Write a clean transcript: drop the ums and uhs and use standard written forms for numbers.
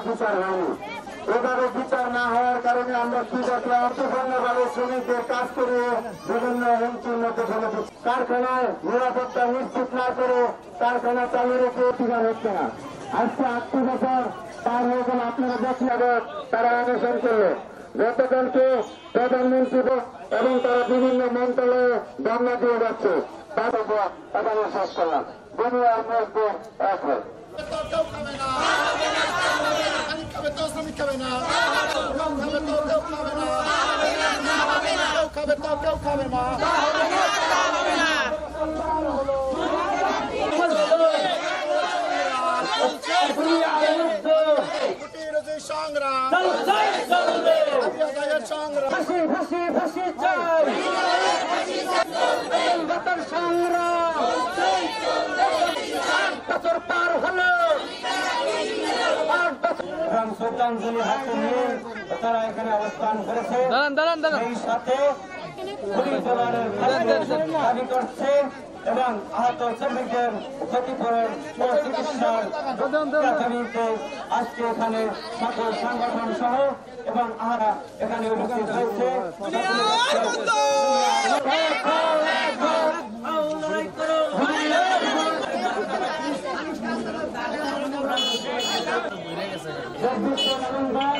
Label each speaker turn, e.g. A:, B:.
A: বিচার হয়নি। এভাবে বিচার না হওয়ার কারণে আমরা কি দেখলাম, অর্থসংঘভাবে শ্রমিকদের কাজ করে বিভিন্ন হুমকির মধ্যে ফেলে দিচ্ছে। কারখানায় নিরাপত্তা নিশ্চিত না করে কারখানা চালু রেখে ঠিকার হচ্ছে না। আজকে 8 বছর পার হয়ে গেল, আপনারা দেখলেন তারা অনশন করলো। গতকালকে প্রধানমন্ত্রী এবং তারা বিভিন্ন মন্ত্রণালয়ে ধর্ণা দিয়ে যাচ্ছে। তাদের শেষ করলাম দুনিয়ার মধ্যে এক হয়। শ্রদ্ধাঞ্জলি হাতে নিয়ে তারা এখানে অবস্থান করেছে। এই সাথে দাবি করছে এবং আহত শ্রমিকদের ক্ষতিপূরণ ও চিকিৎসার প্রাথমিকে আজকে এখানে সকল সংগঠন সহ এবং আহারা এখানে উপস্থিত হয়েছে। নভেম্বর